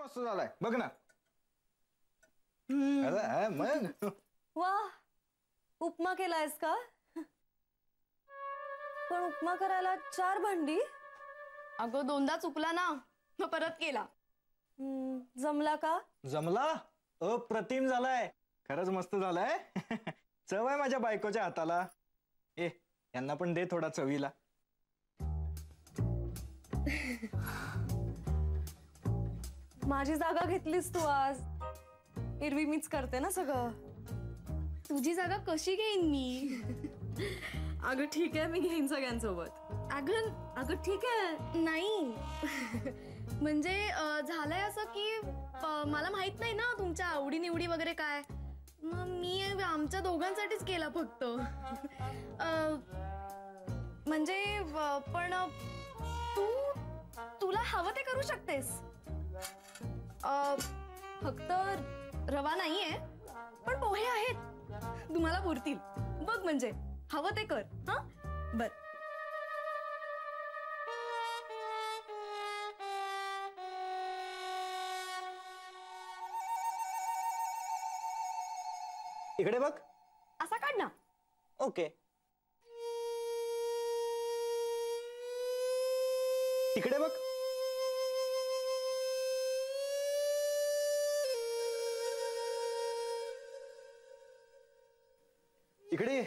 मस्त झालाय बघ ना. मग वा, उपमा केलायस का? पण उपमा करायला 4 भांडी? अगं दोनदा चुकला ना, मग परत केला. जमला का? जमला, अप्रतिम झालाय, खरंच मस्त झालाय. चव आहे माझ्या बायकोच्या हाताला. यांना पण दे थोडा चवीला. माझी जागा घेतलीस तू आज. एरवी मीच करते ना सगळं. तुझी जागा कशी घेईन मी? अगं ठीक आहे, मी घेईन सगळ्यांसोबत. अगं ठीक आहे. नाही म्हणजे झालंय असं की मला माहित नाही ना तुमच्या आवडी निवडी वगैरे काय. मग मी आमच्या दोघांसाठीच केला फक्त. म्हणजे पण तुला हवं ते करू शकतेस. फक्त रवा नाहीये पण पोहे आहेत, तुम्हाला पुरतील बघ. म्हणजे हवं ते कर. हा बर. इकडे बघ. असा काढ ना. ओके. इकडे बघ. इकडे.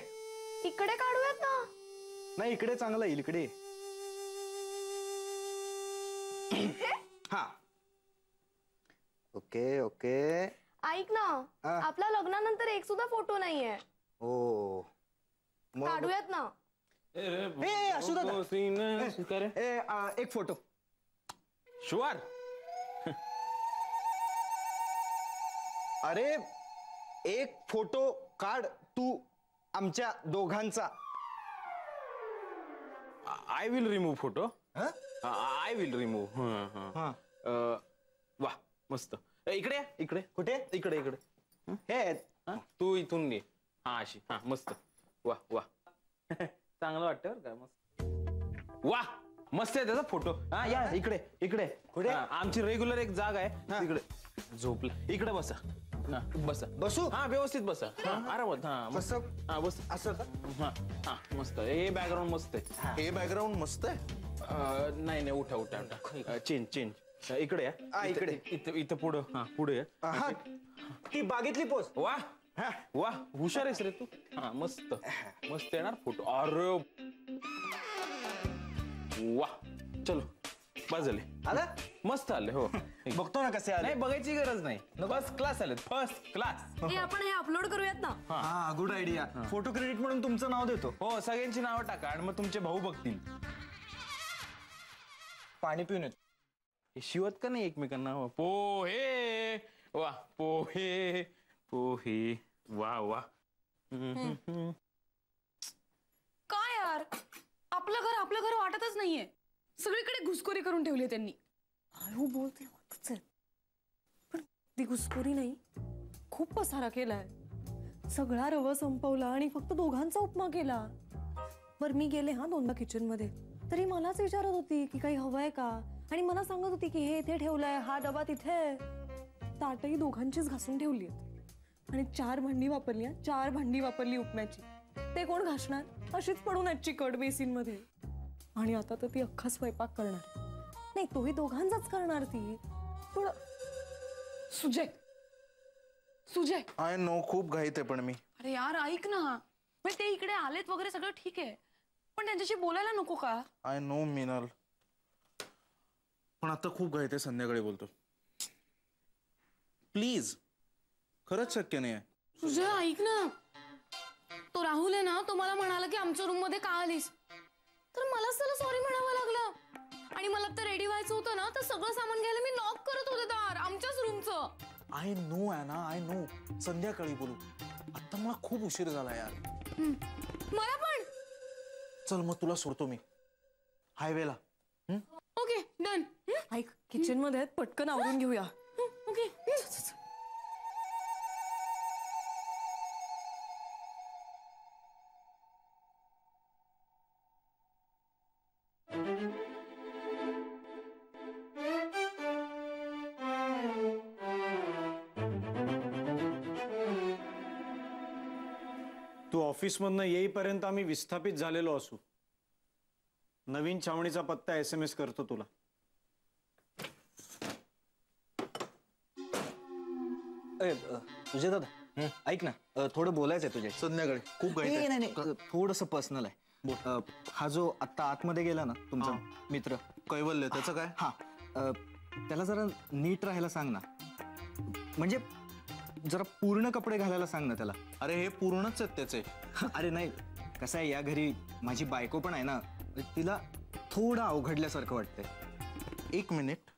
इकडे काढूयात ना. नाही, इकडे चांगलं येईल. इकडे. हा. Okay okay. ऐक ना, आपल्या लग्नानंतर एक सुद्धा फोटो नाहीये. हो, काढूयात ना. असू दादा, एक फोटो. शुअर. अरे एक फोटो काढ तू आमच्या दोघांचा. I will remove photo. I will remove. वा मस्त. इकडे इकडे. कुठे? इकडे इकडे. हे तू इथून घे. हा अशी. हा मस्त. वा वा. चांगलं वाटतं का? मस्त. वा मस्त आहे त्याचा फोटो. हा या इकडे इकडे. कुठे? आमची रेग्युलर एक जागा आहे तिकडे. झोपलं. इकडे बसा. बसा. बसू? हा व्यवस्थित बसा. आरामात. हा बस. हा बस. असं का? हा हा मस्त. हे बॅकग्राऊंड मस्त आहे. हे बॅकग्राऊंड मस्त आहे. नाही नाही, उठा उठा उठा. Change change. इकडे या. इकडे. इथं इथं पुढं. हा पुढे या. हा, ती बागेतली पोच. वा वा हुशार आहेस रे तू. हा मस्त मस्त येणार फोटो. अरे वा. चलो बस झाले. आला मस्त आले. हो बघतो ना कसे आले. नाही बघायची गरज नाही. फर्स्ट क्लास आले. First class. हे आपण हे अपलोड करूयात ना. हा गुड आयडिया. फोटो क्रेडिट म्हणून तुमचं नाव देतो. हो सगळ्यांची नावं टाका आणि मग तुमचे भाऊ बघतील. पाणी पिऊन येतो. हे शिवत का नाही एकमेकांना? पोहे. वा पोहे पोहे. वा वा. काय यार, आपलं घर वाटतच नाहीये. सगळीकडे घुसखोरी करून ठेवली त्यांनी. हो बोलते होतच आहे, पण ती घुसखोरी नाही, खूप पसारा केलाय. सगळा रवा संपवला आणि फक्त दोघांचा उपमा केला. बर मी गेले दोनदा किचन मध्ये, तरी मलाच विचारत होती की काही हवंय का, आणि मला सांगत होती की हे इथे ठेवलंय, हा डबा तिथे. ताटही दोघांचीच घासून ठेवली आणि 4 भांडी वापरली. 4 भांडी वापरली उपम्याची. ते कोण घासणार? अशीच पडून आहेत चिकट बेसिन मध्ये. आणि आता तर ती अख्खा स्वयंपाक करणार. नाही, तोही दोघांचाच करणार ती. थोडं सुजय आय नो, खूप घाईत आहे पण मी. अरे यार ऐक ना, ते इकडे आलेत वगैरे सगळं ठीक आहे, पण त्यांच्याशी बोलायला नको का? आय नो मिनल, पण आता खूप घाईत आहे. संध्याकाळी बोलतो प्लीज. खरंच शक्य नाही आहे. सुजय ऐक ना, तो राहुल आहे ना, तो मला म्हणाला की आमच्या रूम मध्ये का आलीस, तर मलाच त्याला सॉरी म्हणावं लागलं. आणि मला तर रेडी व्हायचं होतं ना, तर सगळं सामान घ्यायला मी लॉक करत होते दार आमच्याच रूमचं. I know Anna, I know. संध्याकाळी बोलू. आता मला खूप उशीर झाला यार. मला पण. चल मग तुला सोडतो मी हायवेला. Okay done. ऐक, किचन मध्ये आहेत, पटकन आवरून घेऊया. ओके. तू ऑफिसमधनं येईपर्यंत आम्ही विस्थापित झालेलो असू. नवीन छावणीचा पत्ता SMS करतो तुला. तुझे दादा ऐक ना, थोडं बोलायचंय तुझे. संध्याकाळी खूप नाही नाही, थोडस पर्सनल आहे. हा जो आत्ता आतमध्ये गेला ना तुमचा मित्र कैवल्य, त्याचं काय? हा, त्याला जरा नीट राहायला सांग ना. म्हणजे जरा पूर्ण कपडे घालायला सांग ना त्याला. अरे हे पूर्णच आहेत त्याचे. अरे नाही, कसं आहे, या घरी माझी बायको पण आहे ना, तिला थोडं अवघडल्यासारखं वाटतंय. 1 मिनिट,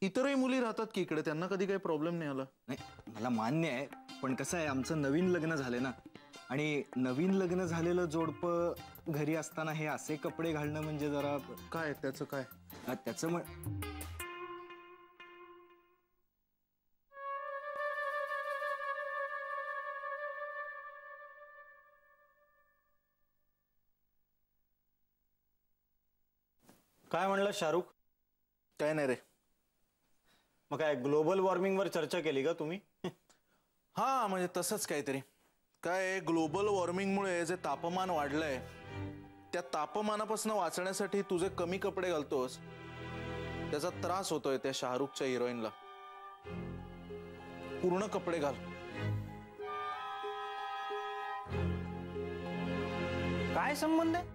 इतरही मुली राहतात की इकडे, त्यांना कधी काही प्रॉब्लेम नाही आला? नाही मला मान्य आहे, पण कसं आहे, आमचं नवीन लग्न झालंय ना, आणि नवीन लग्न झालेलं जोडपं घरी असताना हे असे कपडे घालणं म्हणजे जरा. काय त्याचं काय? त्याचं काय म्हणलं शाहरुख? काय नाही रे. मग काय ग्लोबल वॉर्मिंगवर चर्चा केली का तुम्ही? हा म्हणजे तसंच काहीतरी. काय ग्लोबल वॉर्मिंगमुळे जे तापमान वाढलंय, त्या तापमानापासून वाचण्यासाठी तुझे कमी कपडे घालतोस, त्याचा त्रास होतोय त्या शाहरुखच्या हिरोईनला. पूर्ण कपडे घाल. काय संबंध आहे?